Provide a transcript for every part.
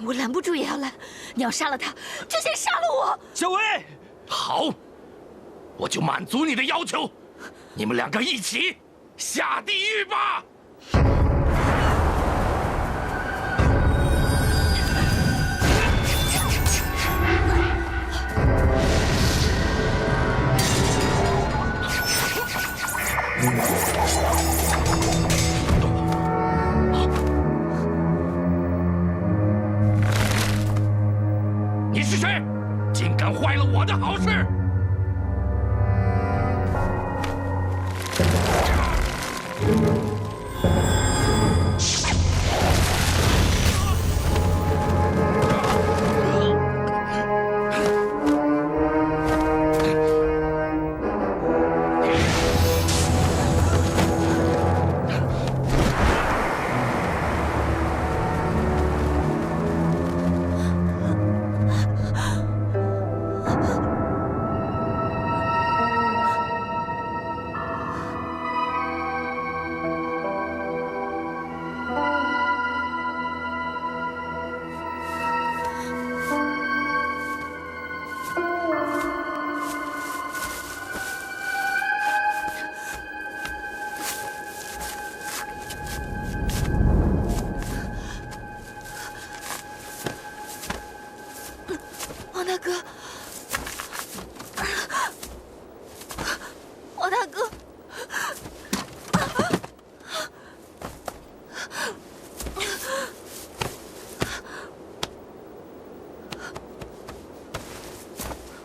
我拦不住也要拦！你要杀了他，就先杀了我！小薇，好，我就满足你的要求，你们两个一起下地狱吧！你是谁？竟敢坏了我的好事！王大哥，王大哥，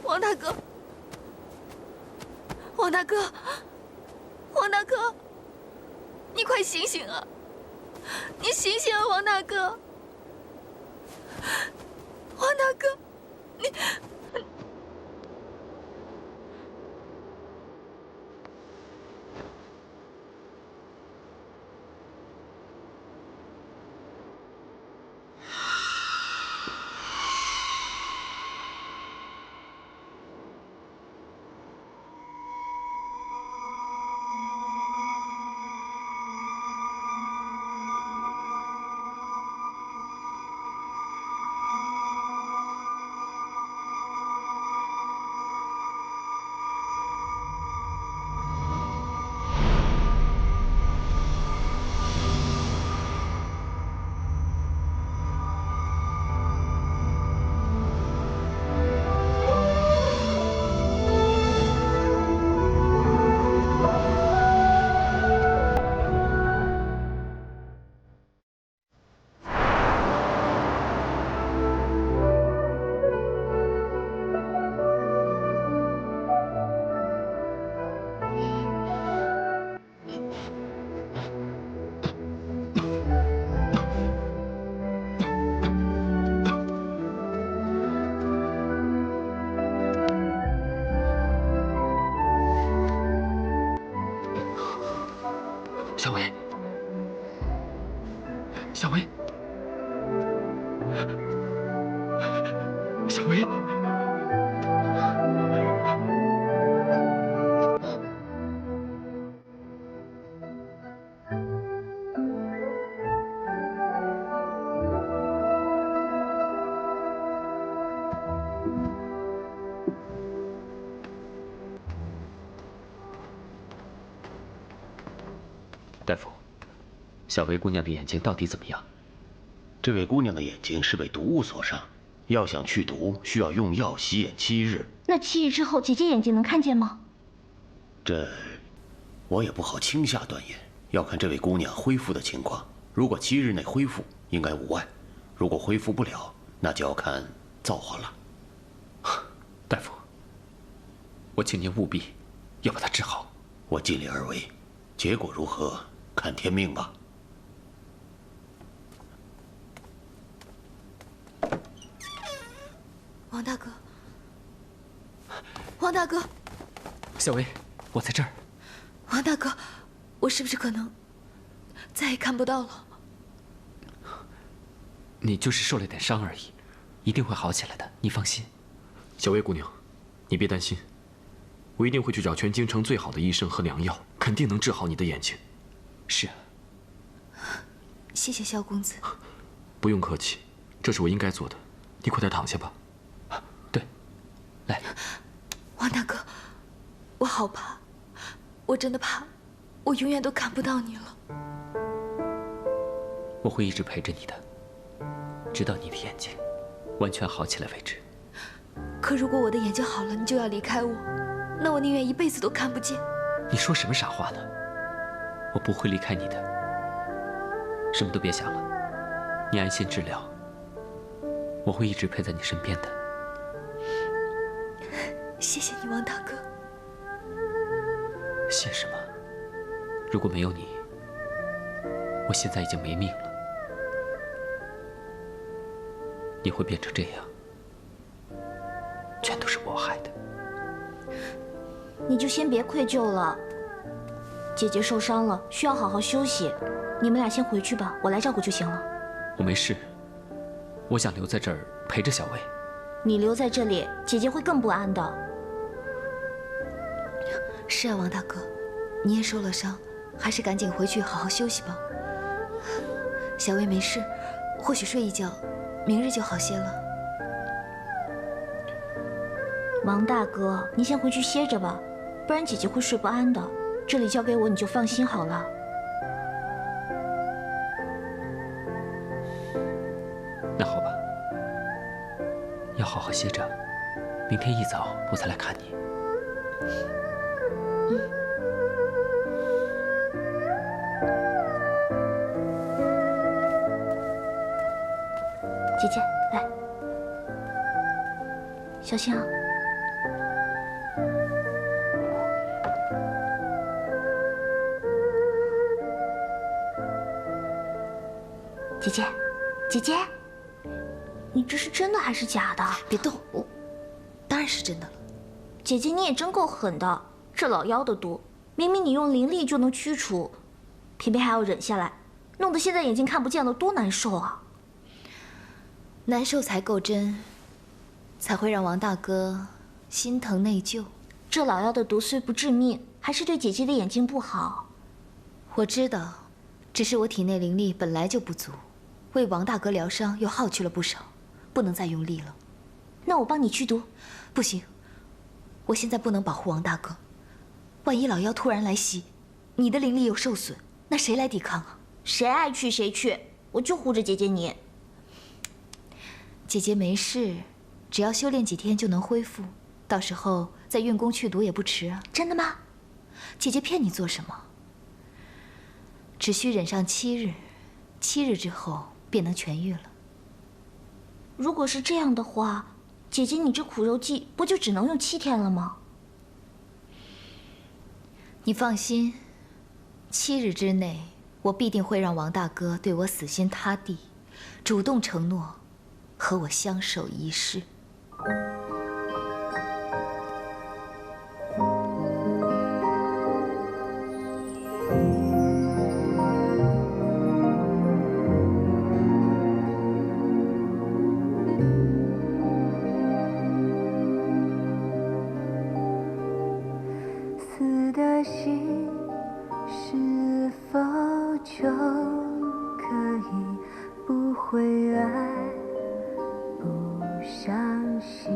王大哥，王大哥，王大哥，你快醒醒啊！你醒醒啊，王大哥！王大哥，你……小薇，小薇，小薇，大夫，小薇姑娘的眼睛到底怎么样？这位姑娘的眼睛是被毒物所伤，要想去毒，需要用药洗眼7日。那7日之后，姐姐眼睛能看见吗？这，我也不好轻下断言，要看这位姑娘恢复的情况。如果7日内恢复，应该无碍；如果恢复不了，那就要看造化了。大夫，我请您务必要把她治好。我尽力而为，结果如何，看天命吧。王大哥，王大哥，小薇，我在这儿。王大哥，我是不是可能再也看不到了？你就是受了点伤而已，一定会好起来的，你放心。小薇姑娘，你别担心，我一定会去找全京城最好的医生和良药，肯定能治好你的眼睛。是啊。谢谢萧公子。不用客气，这这是我应该做的。你快点躺下吧。对，来。王大哥，我好怕，我真的怕，我永远都看不到你了。我会一直陪着你的，直到你的眼睛完全好起来为止。可如果我的眼睛好了，你就要离开我，那我宁愿一辈子都看不见。你说什么傻话呢？我不会离开你的，什么都别想了，你安心治疗，我会一直陪在你身边的。谢谢你，王大哥。谢什么？如果没有你，我现在已经没命了。你会变成这样，全都是我害的。你就先别愧疚了。姐姐受伤了，需要好好休息。你们俩先回去吧，我来照顾就行了。我没事，我想留在这儿陪着小薇。你留在这里，姐姐会更不安的。是啊，王大哥，你也受了伤，还是赶紧回去好好休息吧。小薇没事，或许睡一觉，明日就好些了。王大哥，你先回去歇着吧，不然姐姐会睡不安的。这里交给我，你就放心好了。那好吧，要好好歇着，明天一早我再来看你。姐姐，来，小心啊！姐姐，姐姐，你这是真的还是假的？别动，我当然是真的了。姐姐，你也真够狠的，这老妖的毒，明明你用灵力就能驱除，偏偏还要忍下来，弄得现在眼睛看不见了，多难受啊！难受才够真，才会让王大哥心疼内疚。这老妖的毒虽不致命，还是对姐姐的眼睛不好。我知道，只是我体内灵力本来就不足，为王大哥疗伤又耗去了不少，不能再用力了。那我帮你驱毒。不行，我现在不能保护王大哥，万一老妖突然来袭，你的灵力又受损，那谁来抵抗啊？谁爱去谁去，我就护着姐姐你。姐姐没事，只要修炼几天就能恢复，到时候再运功去毒也不迟啊。真的吗？姐姐骗你做什么？只需忍上7日，7日之后便能痊愈了。如果是这样的话，姐姐你这苦肉计不就只能用7天了吗？你放心，7日之内，我必定会让王大哥对我死心塌地，主动承诺和我相守一世。死的心是否就可以不会爱？不相信，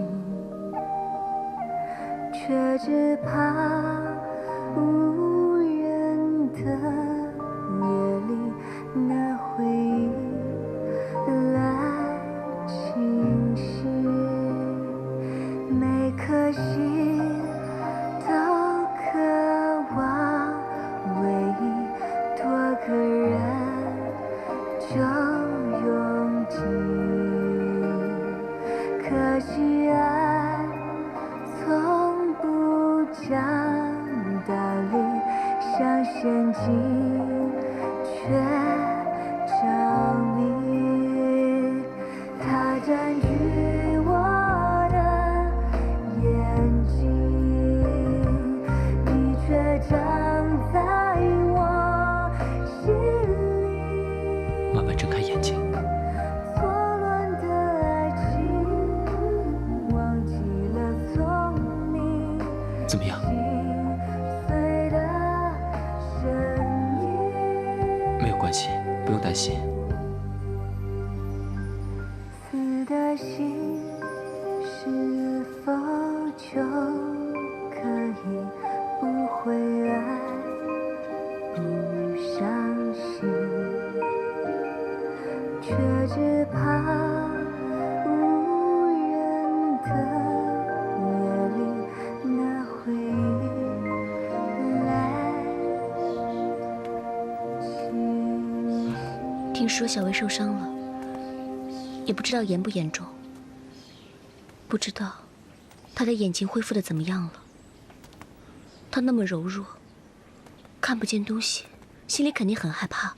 却只怕无人的夜里，那回忆来侵袭，每颗心都渴望唯一多个人就拥挤。可惜爱从不讲道理，像陷阱却着迷。它占据我的眼睛，你却长在我心里。慢慢睁开眼睛。错乱的爱情，忘记了聪明。怎么样？心碎的声音。没有关系，不用担心。死的心是否就可以不会爱，不伤心，却只怕无人的夜里，那回忆来侵袭。听说小薇受伤了，也不知道严不严重。不知道她的眼睛恢复的怎么样了。她那么柔弱，看不见东西，心里肯定很害怕。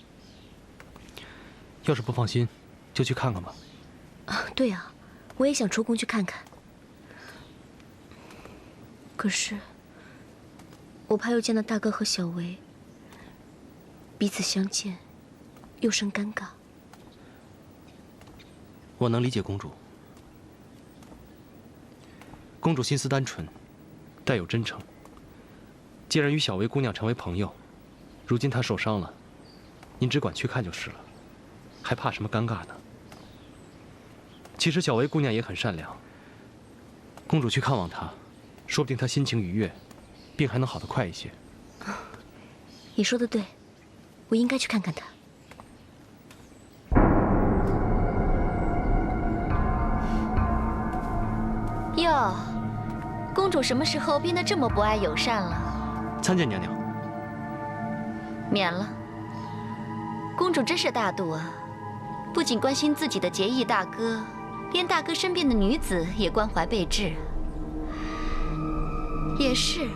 要是不放心，就去看看吧。啊，对啊，我也想抽空去看看。可是，我怕又见到大哥和小薇，彼此相见，又生尴尬。我能理解公主。公主心思单纯，带有真诚。既然与小薇姑娘成为朋友，如今她受伤了，您只管去看就是了，还怕什么尴尬呢？其实小薇姑娘也很善良，公主去看望她，说不定她心情愉悦，病还能好得快一些。你说的对，我应该去看看她。哟，公主什么时候变得这么不爱友善了？参见娘娘。免了。公主真是大度啊，不仅关心自己的结义大哥，连大哥身边的女子也关怀备至。也是，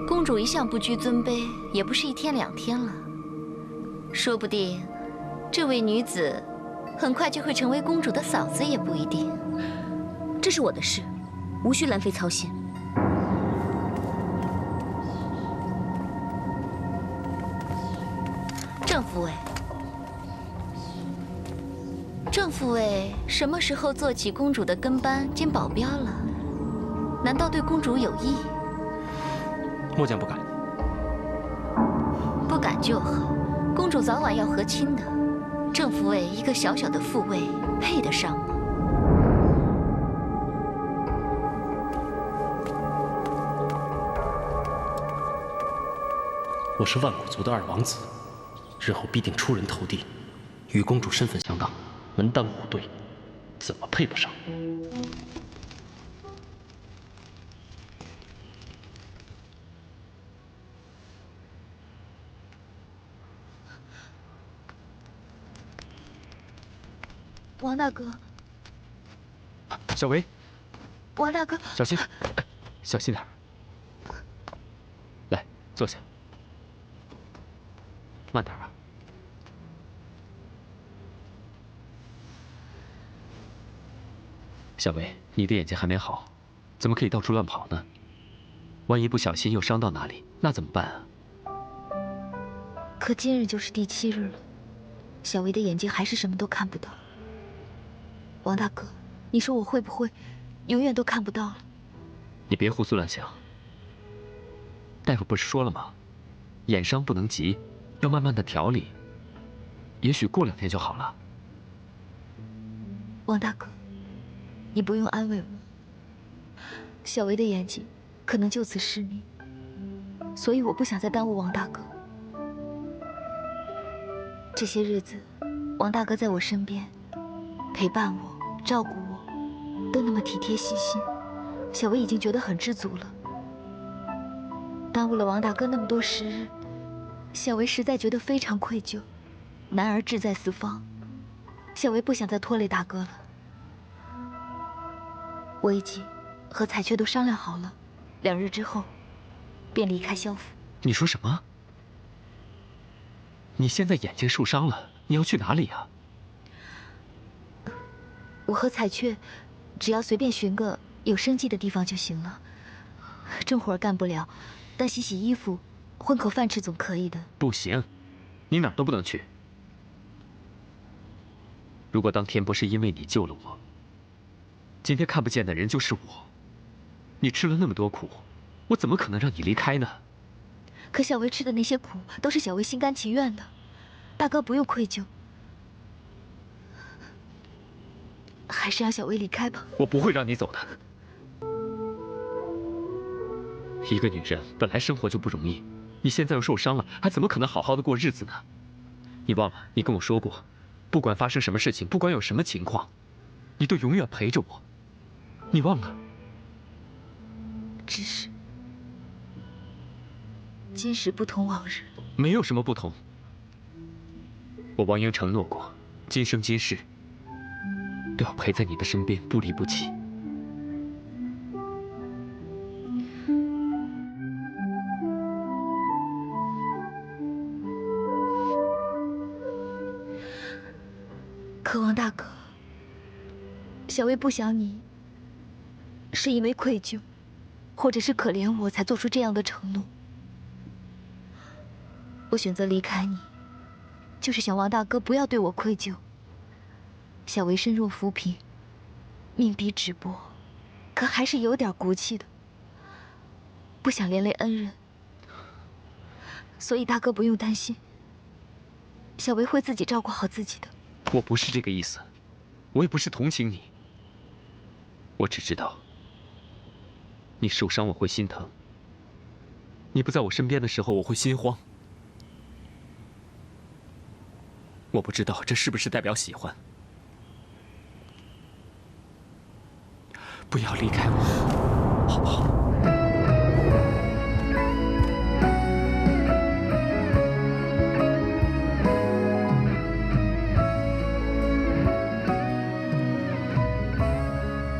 公主一向不居尊卑，也不是一天两天了。说不定，这位女子很快就会成为公主的嫂子，也不一定。这是我的事，无需兰妃操心。郑父卫，郑父卫什么时候做起公主的跟班兼保镖了？难道对公主有意？末将不敢。不敢就好，公主早晚要和亲的。郑父卫一个小小的父卫，配得上吗？我是万古族的二王子，日后必定出人头地，与公主身份相当，门当户对，怎么配不上？王大哥，小薇，王大哥，小心，小心点。来，坐下。慢点啊。小薇，你的眼睛还没好，怎么可以到处乱跑呢？万一不小心又伤到哪里，那怎么办啊？可今日就是第7日了，小薇的眼睛还是什么都看不到。王大哥，你说我会不会永远都看不到了？你别胡思乱想。大夫不是说了吗？眼伤不能急，要慢慢的调理。也许过2天就好了。王大哥，你不用安慰我。小薇的眼睛可能就此失明，所以我不想再耽误王大哥。这些日子，王大哥在我身边，陪伴我，照顾我，都那么体贴细心，小薇已经觉得很知足了。耽误了王大哥那么多时日，小薇实在觉得非常愧疚。男儿志在四方，小薇不想再拖累大哥了。我已经和彩雀都商量好了，2日之后便离开萧府。你说什么？你现在眼睛受伤了，你要去哪里啊？我和彩雀只要随便寻个有生机的地方就行了，正活干不了，但洗洗衣服、混口饭吃总可以的。不行，你哪儿都不能去。如果当天不是因为你救了我，今天看不见的人就是我。你吃了那么多苦，我怎么可能让你离开呢？可小薇吃的那些苦，都是小薇心甘情愿的，大哥不用愧疚。还是让小薇离开吧。我不会让你走的。一个女人本来生活就不容易，你现在又受伤了，还怎么可能好好的过日子呢？你忘了，你跟我说过，不管发生什么事情，不管有什么情况，你都永远陪着我。你忘了？只是今时不同往日。没有什么不同。我王英承诺过，今生今世都要陪在你的身边，不离不弃。可王大哥，小薇不想你，是因为愧疚，或者是可怜我才做出这样的承诺。我选择离开你，就是想王大哥不要对我愧疚。小薇身弱扶贫，命比纸薄，可还是有点骨气的，不想连累恩人。所以大哥不用担心，小薇会自己照顾好自己的。我不是这个意思，我也不是同情你。我只知道，你受伤我会心疼，你不在我身边的时候我会心慌。我不知道这是不是代表喜欢。不要离开我，好不好？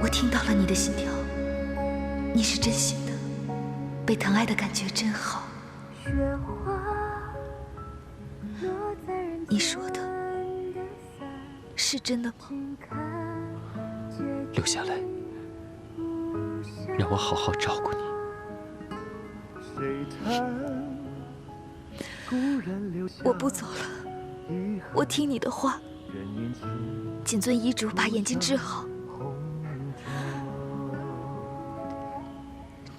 我听到了你的心跳，你是真心的，被疼爱的感觉真好。你说的是真的吗？留下来，让我好好照顾你。我不走了，我听你的话，谨遵遗嘱，把眼睛治好。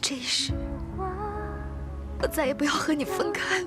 这一世，我再也不要和你分开。